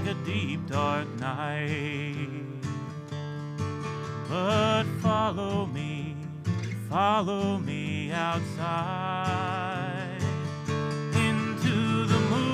a deep dark night. But follow me outside into the moonlight.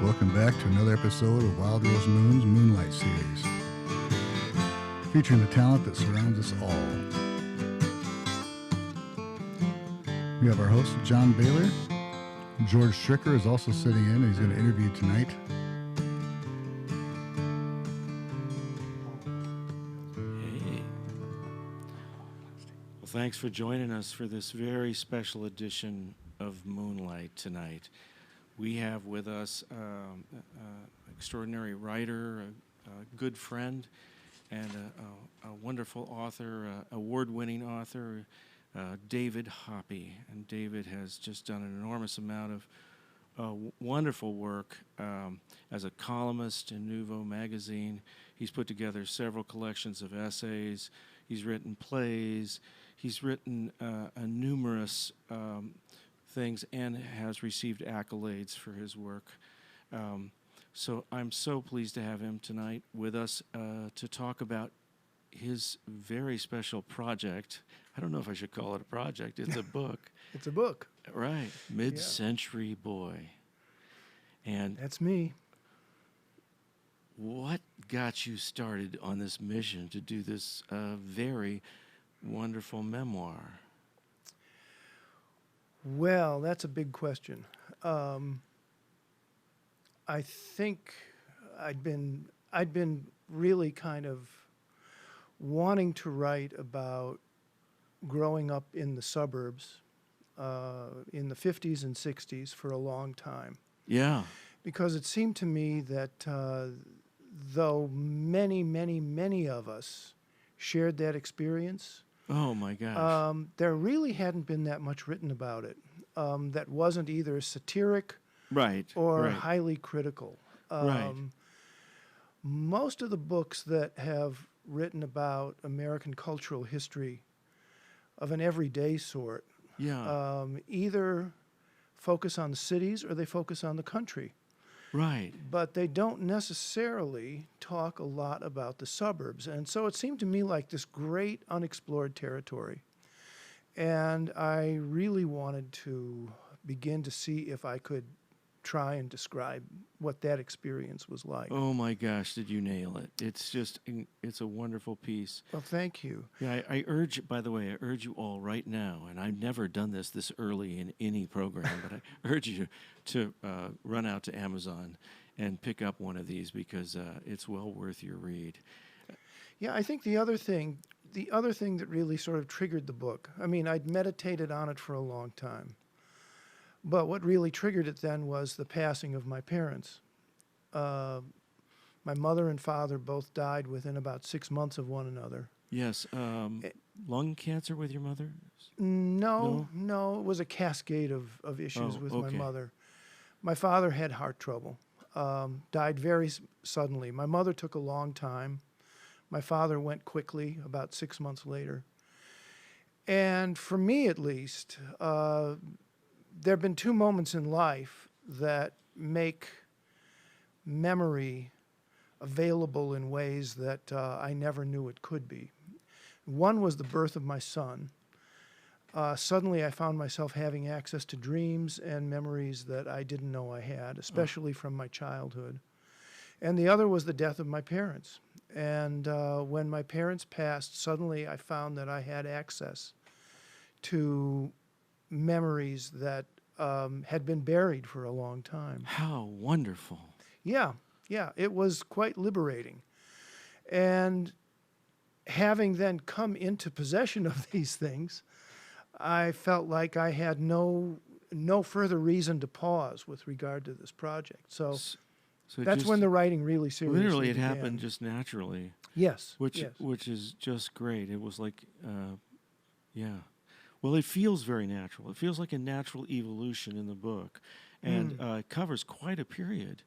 Welcome back to another episode of Wild Rose Moon's Moonlight series, featuring the talent that surrounds us all. We have our host, John Baylor. George Stricker is also sitting in, and he's going to interview tonight. Hey. Well, thanks for joining us for this very special edition of Moonlight tonight. We have with us extraordinary writer, a good friend, and a wonderful author, award-winning author, David Hoppe. And David has just done an enormous amount of wonderful work as a columnist in Nouveau magazine. He's put together several collections of essays. He's written plays. He's written numerous things and has received accolades for his work. So I'm so pleased to have him tonight with us to talk about his very special project. I don't know if I should call it a project. It's a book. It's a book. Right. Mid-Century Boy. And that's me. What got you started on this mission to do this very wonderful memoir? Well, that's a big question. I think I'd been really kind of wanting to write about growing up in the suburbs in the 50s and 60s for a long time. Yeah. Because it seemed to me that though many of us shared that experience, oh my gosh. there really hadn't been that much written about it that wasn't either satiric or highly critical. Most of the books that have written about American cultural history of an everyday sort either focus on the cities or they focus on the country. Right. But they don't necessarily talk a lot about the suburbs. And so it seemed to me like this great unexplored territory. And I really wanted to begin to see if I could try and describe what that experience was like. Oh my gosh, did you nail it? It's a wonderful piece. Well, thank you. Yeah, I urge you all right now, and I've never done this early in any program, but I urge you to run out to Amazon and pick up one of these because it's well worth your read. Yeah, I think the other thing that really sort of triggered the book, I mean, I'd meditated on it for a long time. But what really triggered it then was the passing of my parents. My mother and father both died within about 6 months of one another. Yes. Lung cancer with your mother? No, it was a cascade of issues with my mother. My father had heart trouble, died very suddenly. My mother took a long time. My father went quickly, about 6 months later. And for me, at least, there have been two moments in life that make memory available in ways that I never knew it could be. One was the birth of my son. Suddenly I found myself having access to dreams and memories that I didn't know I had, especially from my childhood. And the other was the death of my parents. And when my parents passed, suddenly I found that I had access to memories that had been buried for a long time. How wonderful. Yeah, it was quite liberating. And having then come into possession of these things, I felt like I had no further reason to pause with regard to this project. So that's when the writing really seriously literally it began. happened just naturally. Yes. Which is just great. It was like, Well, it feels very natural. It feels like a natural evolution in the book. and it covers quite a period,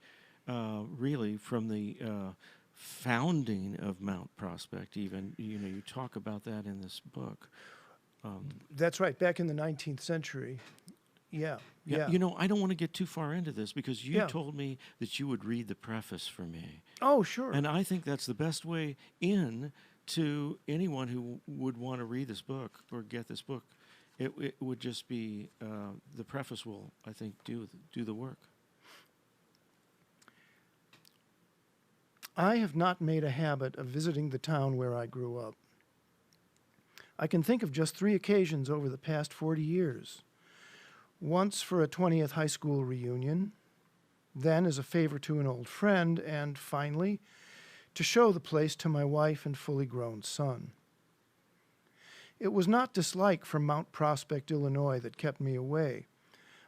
really, from the founding of Mount Prospect. Even you talk about that in this book. That's right. Back in the 19th century. Yeah. I don't want to get too far into this because you Yeah. told me that you would read the preface for me. Oh, sure. And I think that's the best way in to anyone who would want to read this book or get this book. It would just be, the preface will, I think, do the work. I have not made a habit of visiting the town where I grew up. I can think of just 3 occasions over the past 40 years. Once for a 20th high school reunion, then as a favor to an old friend, and finally, to show the place to my wife and fully grown son. It was not dislike for Mount Prospect, Illinois, that kept me away.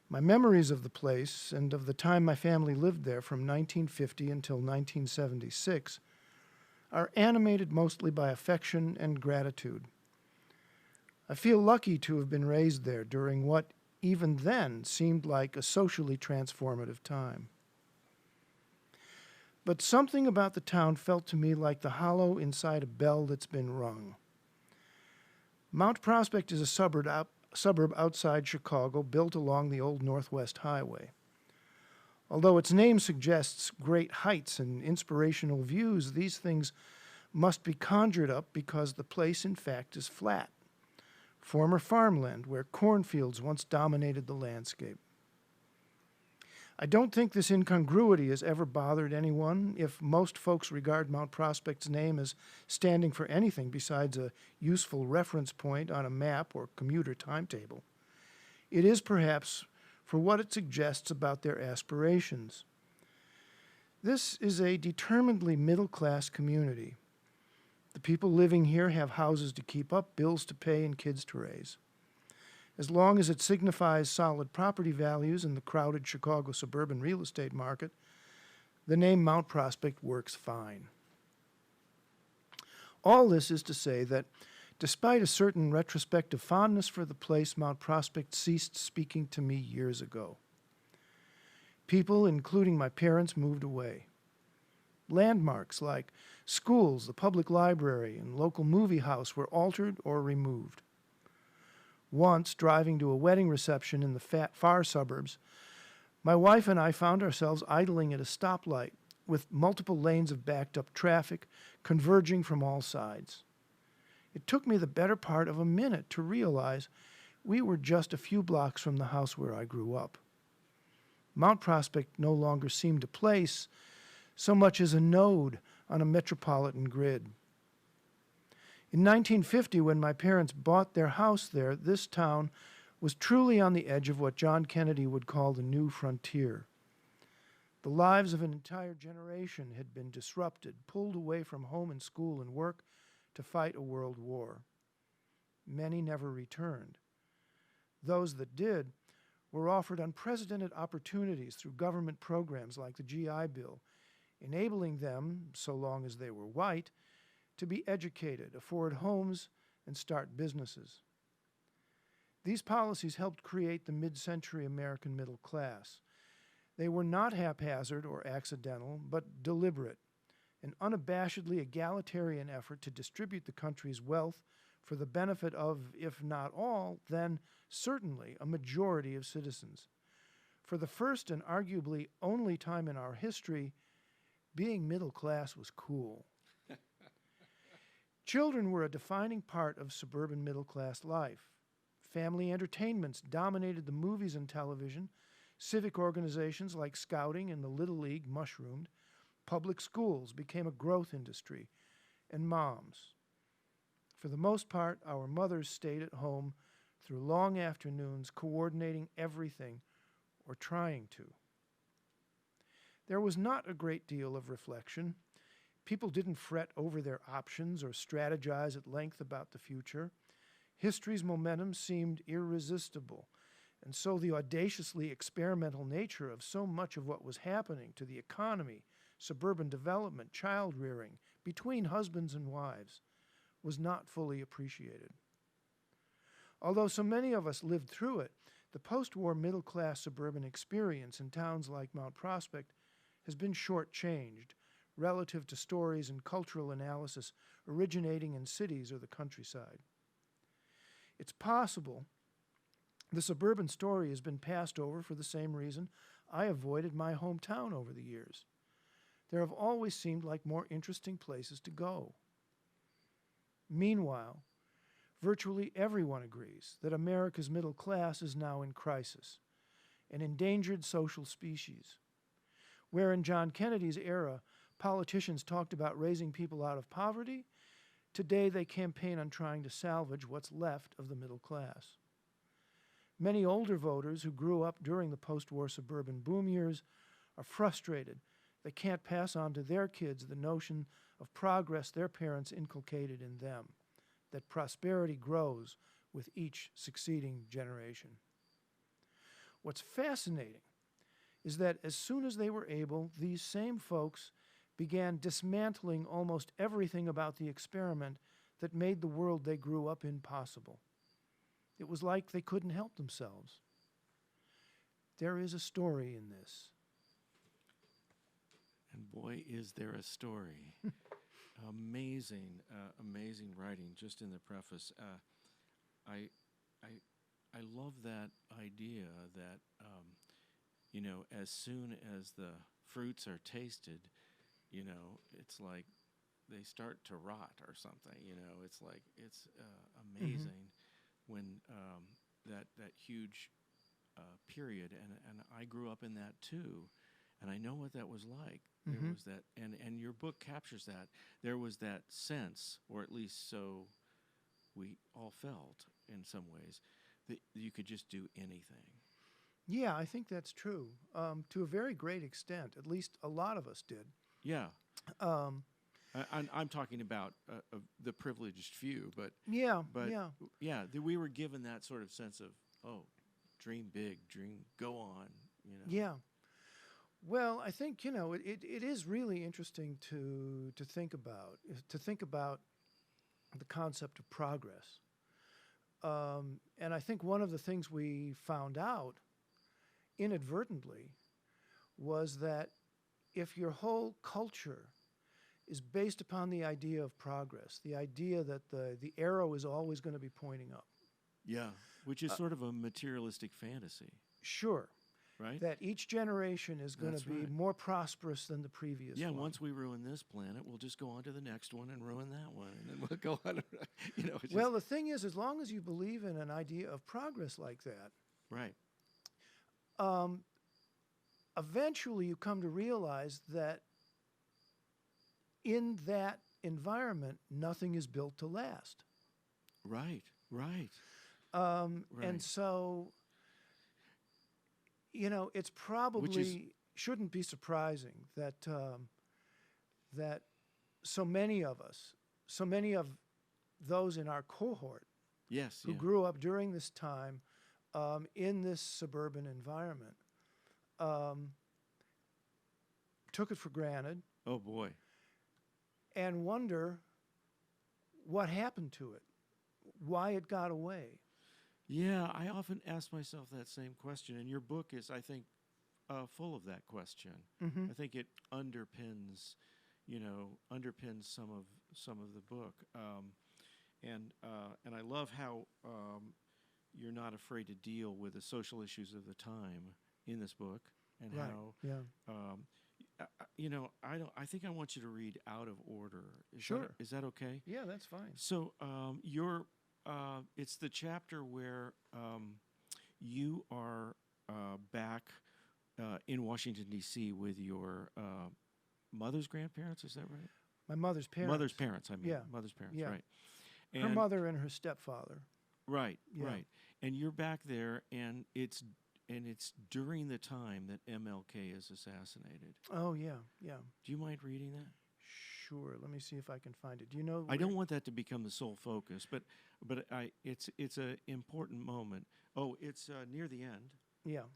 My memories of the place and of the time my family lived there from 1950 until 1976 are animated mostly by affection and gratitude. I feel lucky to have been raised there during what even then seemed like a socially transformative time. But something about the town felt to me like the hollow inside a bell that's been rung. Mount Prospect is a suburb outside Chicago built along the old Northwest Highway. Although its name suggests great heights and inspirational views, these things must be conjured up because the place, in fact, is flat. Former farmland where cornfields once dominated the landscape. I don't think this incongruity has ever bothered anyone if most folks regard Mount Prospect's name as standing for anything besides a useful reference point on a map or commuter timetable. It is perhaps for what it suggests about their aspirations. This is a determinedly middle-class community. The people living here have houses to keep up, bills to pay, and kids to raise. As long as it signifies solid property values in the crowded Chicago suburban real estate market, the name Mount Prospect works fine. All this is to say that, despite a certain retrospective fondness for the place, Mount Prospect ceased speaking to me years ago. People, including my parents, moved away. Landmarks like schools, the public library, and local movie house were altered or removed. Once, driving to a wedding reception in the far suburbs, my wife and I found ourselves idling at a stoplight with multiple lanes of backed-up traffic converging from all sides. It took me the better part of a minute to realize we were just a few blocks from the house where I grew up. Mount Prospect no longer seemed a place so much as a node on a metropolitan grid. In 1950, when my parents bought their house there, this town was truly on the edge of what John Kennedy would call the new frontier. The lives of an entire generation had been disrupted, pulled away from home and school and work to fight a world war. Many never returned. Those that did were offered unprecedented opportunities through government programs like the GI Bill, enabling them, so long as they were white, to be educated, afford homes, and start businesses. These policies helped create the mid-century American middle class. They were not haphazard or accidental, but deliberate, an unabashedly egalitarian effort to distribute the country's wealth for the benefit of, if not all, then certainly a majority of citizens. For the first and arguably only time in our history, being middle class was cool. Children were a defining part of suburban middle-class life. Family entertainments dominated the movies and television. Civic organizations like Scouting and the Little League mushroomed. Public schools became a growth industry. And moms. For the most part, our mothers stayed at home through long afternoons, coordinating everything, or trying to. There was not a great deal of reflection. People didn't fret over their options or strategize at length about the future. History's momentum seemed irresistible, and so the audaciously experimental nature of so much of what was happening to the economy, suburban development, child rearing, between husbands and wives, was not fully appreciated. Although so many of us lived through it, The post-war middle-class suburban experience in towns like Mount Prospect has been short-changed relative to stories and cultural analysis originating in cities or the countryside. It's possible the suburban story has been passed over for the same reason I avoided my hometown over the years. There have always seemed like more interesting places to go. Meanwhile, virtually everyone agrees that America's middle class is now in crisis, an endangered social species. Where in John Kennedy's era, politicians talked about raising people out of poverty, today they campaign on trying to salvage what's left of the middle class. Many older voters who grew up during the post-war suburban boom years are frustrated they can't pass on to their kids the notion of progress their parents inculcated in them, that prosperity grows with each succeeding generation. What's fascinating is that as soon as they were able, these same folks began dismantling almost everything about the experiment that made the world they grew up in possible. It was like they couldn't help themselves. There is a story in this. And boy, is there a story. Amazing, amazing writing just in the preface. I love that idea that, as soon as the fruits are tasted, it's like they start to rot or something. It's like it's amazing when that huge period, and I grew up in that too, and I know what that was like. There was that, and your book captures that. There was that sense, or at least so we all felt in some ways, that you could just do anything. Yeah, I think that's true. To a very great extent, at least a lot of us did. Yeah. I'm talking about the privileged few, but we were given that sort of sense of, dream big, go on, Yeah. Well, I think, it is really interesting to think about the concept of progress. And I think one of the things we found out inadvertently was that if your whole culture is based upon the idea of progress, the idea that the arrow is always going to be pointing up. Yeah, which is sort of a materialistic fantasy. Sure. Right? That each generation is going to be more prosperous than the previous one. Yeah, once we ruin this planet, we'll just go on to the next one and ruin that one, and then we'll go on. Well, the thing is, as long as you believe in an idea of progress like that, right? Eventually you come to realize that in that environment, nothing is built to last. Right. And so, it's probably shouldn't be surprising that that so many of those in our cohort, who grew up during this time in this suburban environment, took it for granted. Oh boy. And wonder what happened to it, why it got away. Yeah, I often ask myself that same question, and your book is, I think, full of that question. I think it underpins some of the book, and I love how you're not afraid to deal with the social issues of the time in this book, and how I think I want you to read out of order. Is that okay? Yeah, that's fine. So it's the chapter where you are back in Washington, D.C. with your mother's grandparents. Is that right? My mother's parents. Mother's parents, I mean. Yeah. Mother's parents, right. And her mother and her stepfather. Right. And you're back there, and it's during the time that MLK is assassinated. Oh, yeah. Do you mind reading that? Sure. Let me see if I can find it. Do you know? I don't want that to become the sole focus, but it's an important moment. Oh, it's near the end. Yeah.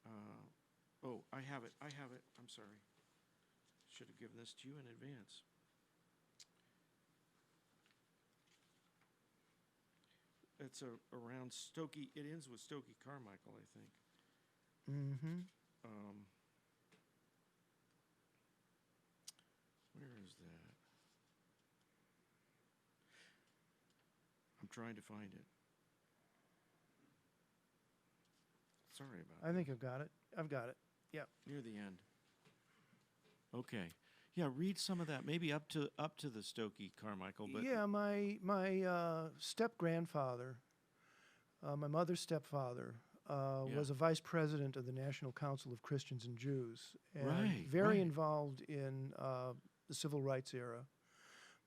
I have it. I'm sorry. Should have given this to you in advance. it's around Stokey. It ends with Stokey Carmichael, I think. Mm-hmm. Where is that? I'm trying to find it. Sorry about that. I think I've got it. I've got it. Yep. Near the end. Okay. Yeah, read some of that. Maybe up to the Stokey Carmichael. But yeah, my step grandfather, my mother's stepfather, was a vice president of the National Council of Christians and Jews, and very involved in the civil rights era.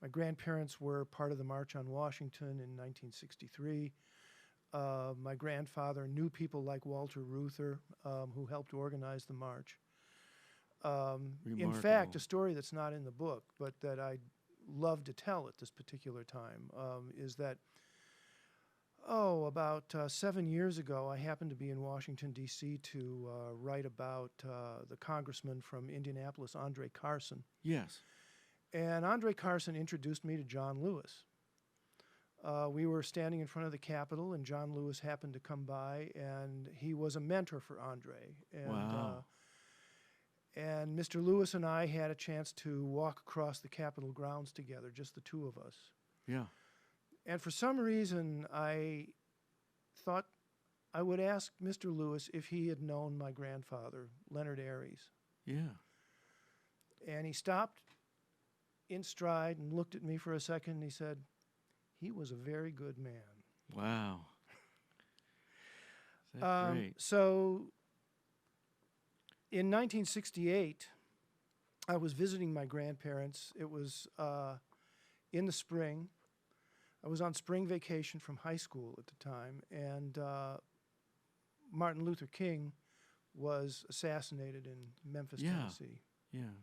My grandparents were part of the March on Washington in 1963. My grandfather knew people like Walter Reuther, who helped organize the march. In fact, a story that's not in the book, but that I love to tell at this particular time, is that, about 7 years ago, I happened to be in Washington, D.C. to write about the congressman from Indianapolis, Andre Carson. Yes. And Andre Carson introduced me to John Lewis. We were standing in front of the Capitol, and John Lewis happened to come by, and he was a mentor for Andre. And, wow. And Mr. Lewis and I had a chance to walk across the Capitol grounds together, just the two of us. Yeah. And for some reason, I thought I would ask Mr. Lewis if he had known my grandfather, Leonard Aries. Yeah. And he stopped in stride and looked at me for a second, and he said, "He was a very good man." Wow. That's great. So in 1968, I was visiting my grandparents. It was in the spring. I was on spring vacation from high school at the time, and Martin Luther King was assassinated in Memphis, Tennessee. Yeah.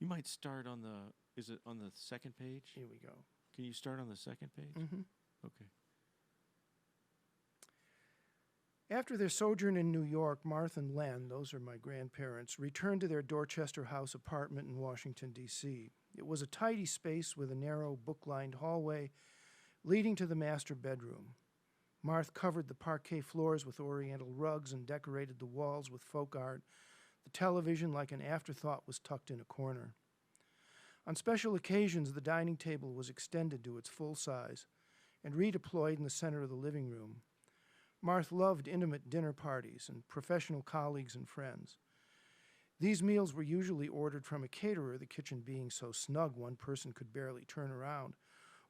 You might start on the, is it on the second page? Here we go. Can you start on the second page? Mm-hmm. Okay. After their sojourn in New York, Martha and Len, those are my grandparents, returned to their Dorchester House apartment in Washington, D.C. It was a tidy space with a narrow, book-lined hallway leading to the master bedroom. Martha covered the parquet floors with oriental rugs and decorated the walls with folk art. The television, like an afterthought, was tucked in a corner. On special occasions, the dining table was extended to its full size and redeployed in the center of the living room. Martha loved intimate dinner parties and professional colleagues and friends. These meals were usually ordered from a caterer, the kitchen being so snug one person could barely turn around.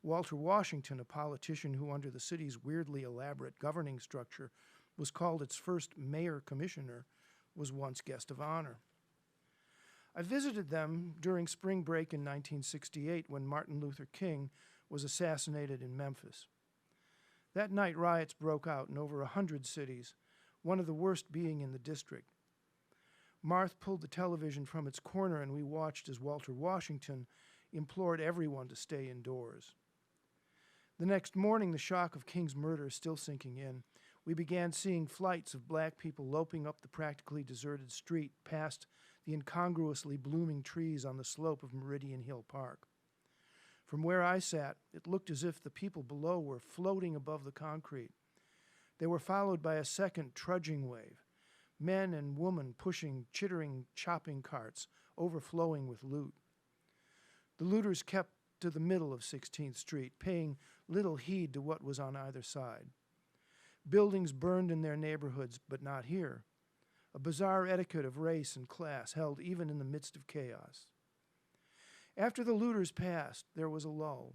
Walter Washington, a politician who, under the city's weirdly elaborate governing structure, was called its first mayor-commissioner, was once guest of honor. I visited them during spring break in 1968 when Martin Luther King was assassinated in Memphis. That night, riots broke out in over 100 cities, one of the worst being in the district. Martha pulled the television from its corner, and we watched as Walter Washington implored everyone to stay indoors. The next morning, the shock of King's murder still sinking in, we began seeing flights of black people loping up the practically deserted street past the incongruously blooming trees on the slope of Meridian Hill Park. From where I sat, it looked as if the people below were floating above the concrete. They were followed by a second trudging wave, men and women pushing chittering chopping carts, overflowing with loot. The looters kept to the middle of 16th Street, paying little heed to what was on either side. Buildings burned in their neighborhoods, but not here. A bizarre etiquette of race and class held even in the midst of chaos. After the looters passed, there was a lull.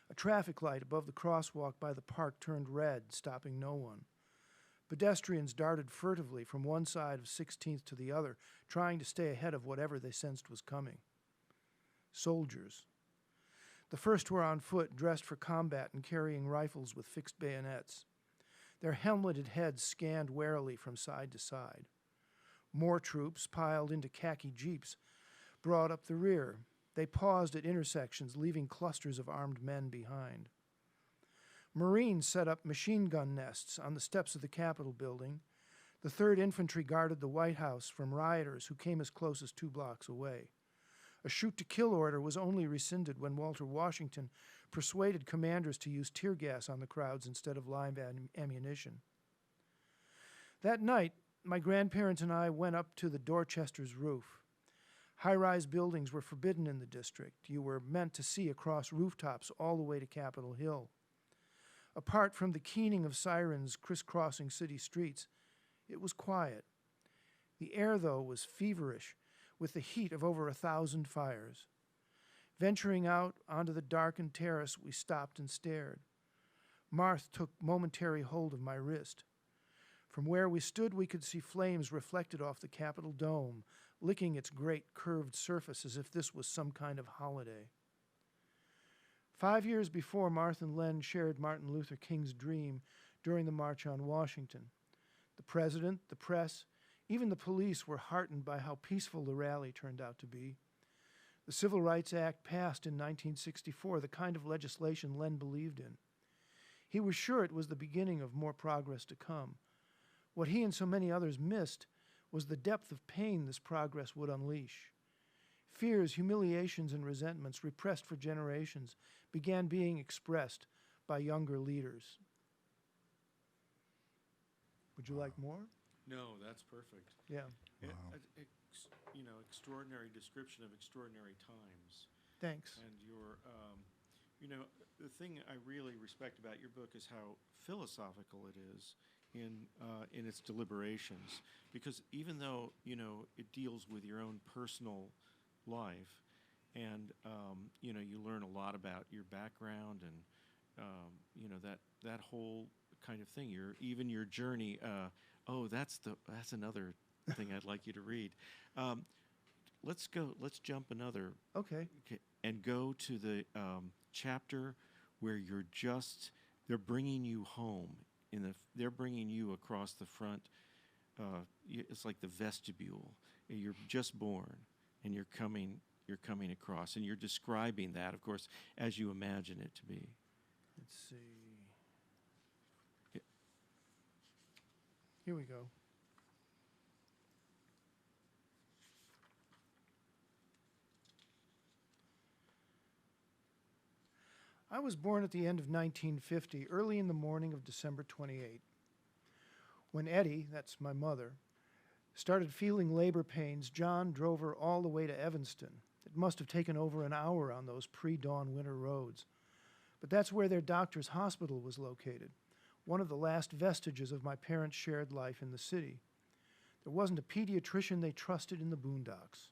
A traffic light above the crosswalk by the park turned red, stopping no one. Pedestrians darted furtively from one side of 16th to the other, trying to stay ahead of whatever they sensed was coming. Soldiers. The first were on foot, dressed for combat and carrying rifles with fixed bayonets. Their helmeted heads scanned warily from side to side. More troops, piled into khaki jeeps, brought up the rear. They paused at intersections, leaving clusters of armed men behind. Marines set up machine gun nests on the steps of the Capitol building. The 3rd Infantry guarded the White House from rioters who came as close as 2 blocks away. A shoot-to-kill order was only rescinded when Walter Washington persuaded commanders to use tear gas on the crowds instead of live ammunition. That night, my grandparents and I went up to the Dorchester's roof. High-rise buildings were forbidden in the district. You were meant to see across rooftops all the way to Capitol Hill. Apart from the keening of sirens crisscrossing city streets, it was quiet. The air, though, was feverish, with the heat of over 1,000 fires. Venturing out onto the darkened terrace, we stopped and stared. Marthe took momentary hold of my wrist. From where we stood, we could see flames reflected off the Capitol dome, licking its great curved surface as if this was some kind of holiday. 5 years before, Marthe and Len shared Martin Luther King's dream during the March on Washington. The president, the press, even the police were heartened by how peaceful the rally turned out to be. The Civil Rights Act passed in 1964, the kind of legislation Len believed in. He was sure it was the beginning of more progress to come. What he and so many others missed was the depth of pain this progress would unleash. Fears, humiliations, and resentments repressed for generations began being expressed by younger leaders. Would you like more? No, that's perfect. Yeah. Wow. Extraordinary description of extraordinary times. Thanks. And the thing I really respect about your book is how philosophical it is in its deliberations. Because even though it deals with your own personal life, and you learn a lot about your background and that whole kind of thing. Your journey. That's another thing I'd like you to read. Let's jump another. Okay. And go to the chapter where they're bringing you home. They're bringing you across the front. It's like the vestibule. You're just born, and you're coming across, and you're describing that, of course, as you imagine it to be. Let's see. Here we go. I was born at the end of 1950, early in the morning of December 28. When Eddie, that's my mother, started feeling labor pains, John drove her all the way to Evanston. It must have taken over an hour on those pre-dawn winter roads. But that's where their doctor's hospital was located, one of the last vestiges of my parents' shared life in the city. There wasn't a pediatrician they trusted in the boondocks.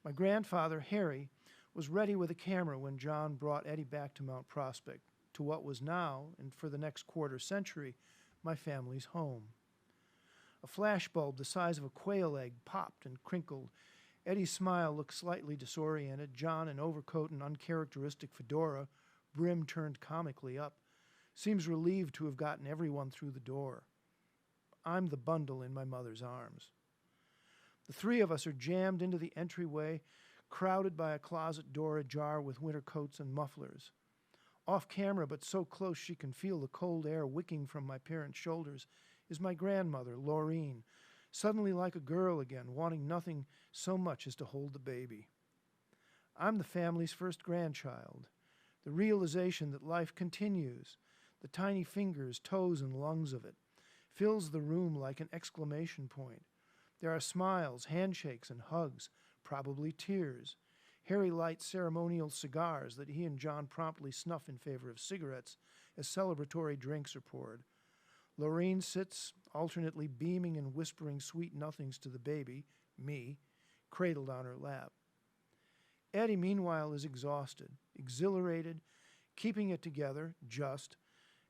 My grandfather, Harry, was ready with a camera when John brought Eddie back to Mount Prospect, to what was now, and for the next quarter century, my family's home. A flashbulb the size of a quail egg popped and crinkled. Eddie's smile looked slightly disoriented. John, in overcoat and uncharacteristic fedora, brim turned comically up, seems relieved to have gotten everyone through the door. I'm the bundle in my mother's arms. The three of us are jammed into the entryway, crowded by a closet door ajar with winter coats and mufflers. Off camera, but so close she can feel the cold air wicking from my parents' shoulders, is my grandmother, Laureen, suddenly like a girl again, wanting nothing so much as to hold the baby. I'm the family's first grandchild. The realization that life continues, the tiny fingers, toes, and lungs of it, fills the room like an exclamation point. There are smiles, handshakes, and hugs, probably tears. Harry lights ceremonial cigars that he and John promptly snuff in favor of cigarettes as celebratory drinks are poured. Laureen sits, alternately beaming and whispering sweet nothings to the baby, me, cradled on her lap. Eddie, meanwhile, is exhausted, exhilarated, keeping it together, just,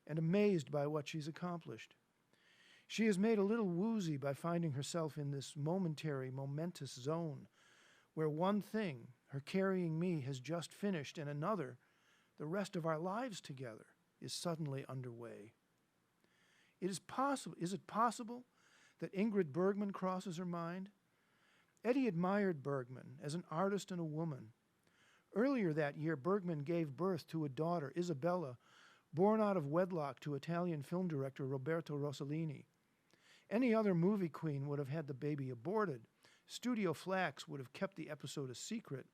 and amazed by what she's accomplished. She is made a little woozy by finding herself in this momentous zone, where one thing, her carrying me, has just finished, and another, the rest of our lives together, is suddenly underway. Is it possible that Ingrid Bergman crosses her mind? Eddie admired Bergman as an artist and a woman. Earlier that year, Bergman gave birth to a daughter, Isabella, born out of wedlock to Italian film director Roberto Rossellini. Any other movie queen would have had the baby aborted, Studio Flax would have kept the episode a secret.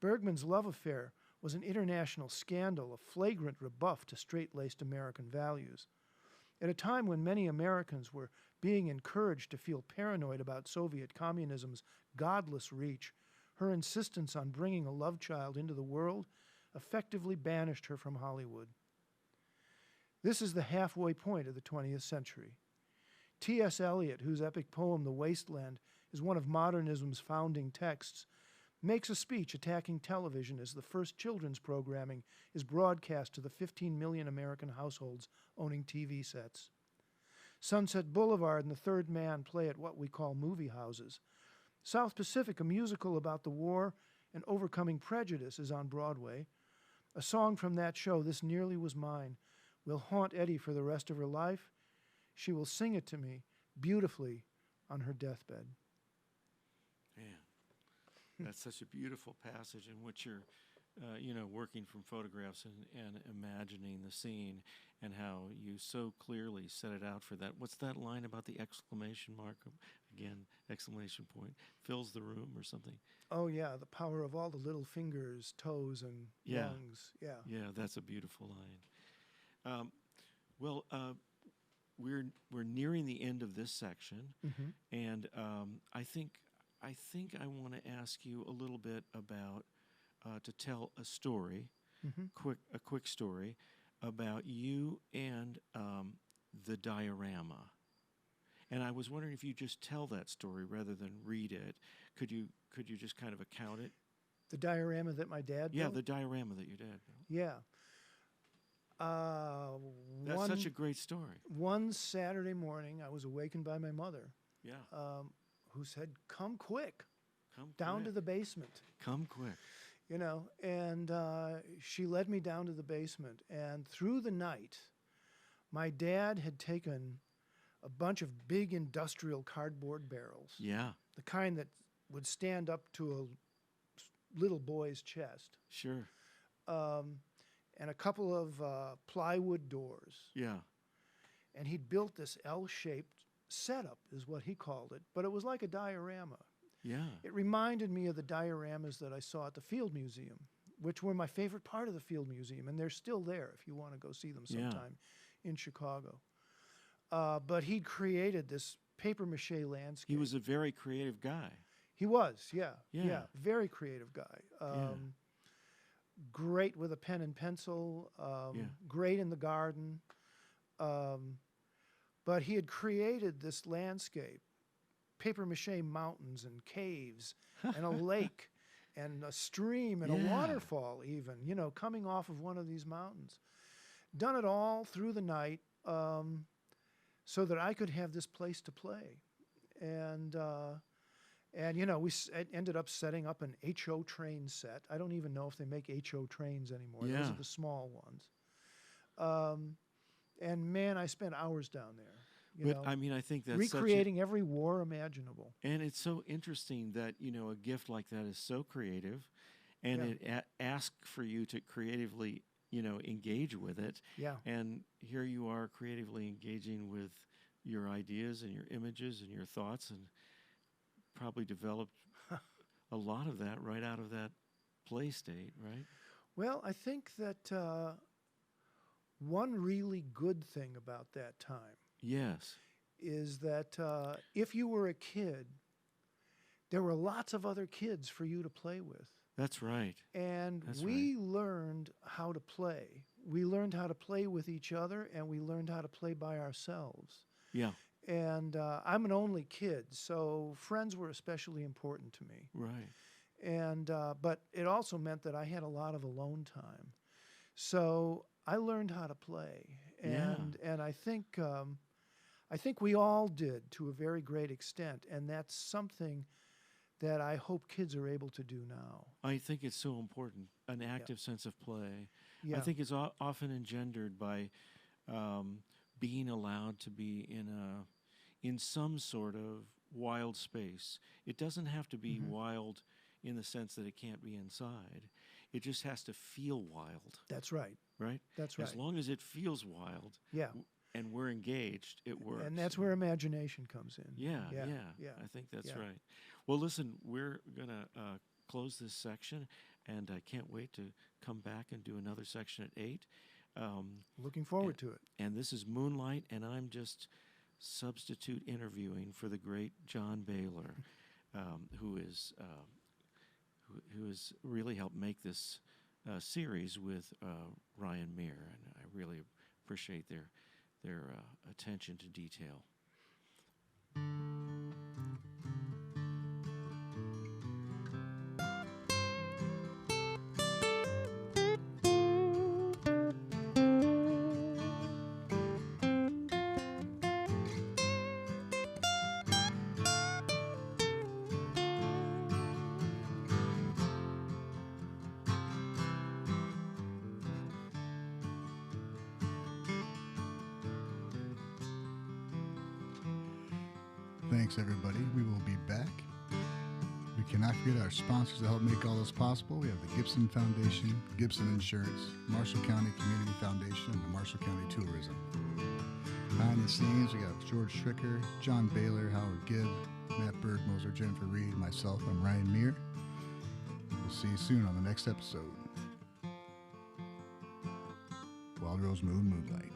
Bergman's love affair was an international scandal, a flagrant rebuff to straight-laced American values. At a time when many Americans were being encouraged to feel paranoid about Soviet communism's godless reach, her insistence on bringing a love child into the world effectively banished her from Hollywood. This is the halfway point of the 20th century. T.S. Eliot, whose epic poem The Wasteland is one of modernism's founding texts, makes a speech attacking television as the first children's programming is broadcast to the 15 million American households owning TV sets. Sunset Boulevard and The Third Man play at what we call movie houses. South Pacific, a musical about the war and overcoming prejudice, is on Broadway. A song from that show, This Nearly Was Mine, will haunt Eddie for the rest of her life. She will sing it to me beautifully on her deathbed. Man, that's such a beautiful passage in which you're, working from photographs and imagining the scene and how you so clearly set it out for that. What's that line about the exclamation mark? Again, exclamation point. Fills the room or something. Oh, yeah, the power of all the little fingers, toes, and lungs. Yeah. Yeah, that's a beautiful line. We're nearing the end of this section, and I think I want to ask you a little bit about to tell a story, a quick story about you and the diorama. And I was wondering if you just tell that story rather than read it. Could you just kind of account it? The diorama that my dad built? Yeah, the diorama that your dad built. Yeah. That's such a great story. One Saturday morning, I was awakened by my mother. Yeah. Who said, "Come quick, come down quick. to the basement." Come quick. And she led me down to the basement. And through the night, my dad had taken a bunch of big industrial cardboard barrels. Yeah. The kind that would stand up to a little boy's chest. Sure. And a couple of plywood doors. Yeah. And he'd built this L-shaped setup, is what he called it, but it was like a diorama. Yeah. It reminded me of the dioramas that I saw at the Field Museum, which were my favorite part of the Field Museum, and they're still there if you want to go see them sometime in Chicago. But he created this papier-mâché landscape. He was a very creative guy. He was, yeah. Very creative guy. Great with a pen and pencil, great in the garden. But he had created this landscape, papier-mâché mountains and caves and a lake and a stream and a waterfall even, coming off of one of these mountains. Done it all through the night so that I could have this place to play. And we ended up setting up an HO train set. I don't even know if they make HO trains anymore. Yeah. Those are the small ones. And man, I spent hours down there. I think that's recreating every war imaginable. And it's so interesting that a gift like that is so creative, and it asks for you to creatively engage with it. Yeah. And here you are creatively engaging with your ideas and your images and your thoughts, and probably developed a lot of that right out of that play state, right? Well, I think that one really good thing about that time is that if you were a kid, there were lots of other kids for you to play with. That's right. And we learned how to play. We learned how to play with each other, and we learned how to play by ourselves. Yeah. And I'm an only kid, so friends were especially important to me. Right. And but it also meant that I had a lot of alone time. So I learned how to play. And I think we all did to a very great extent, and that's something that I hope kids are able to do now. I think it's so important, an active sense of play. Yeah. I think it's often engendered by being allowed to be in some sort of wild space. It doesn't have to be wild in the sense that it can't be inside. It just has to feel wild. That's right. Right? That's right. As long as it feels wild. Yeah. and we're engaged, it works. And that's where imagination comes in. Yeah. I think that's right. Well, listen, we're going to close this section, and I can't wait to come back and do another section at 8. Looking forward to it. And this is Moonlight, and I'm just substitute interviewing for the great John Baylor, who has really helped make this series with Ryan Meir, and I really appreciate their attention to detail. Thanks, everybody. We will be back. We cannot forget our sponsors to help make all this possible. We have the Gibson Foundation, Gibson Insurance, Marshall County Community Foundation, and the Marshall County Tourism. Behind the scenes, we got George Stricker, John Baylor, Howard Gibb, Matt Bergmoser, Jennifer Reed, myself. I'm Ryan Meir. We'll see you soon on the next episode. Wild Rose Moonlight.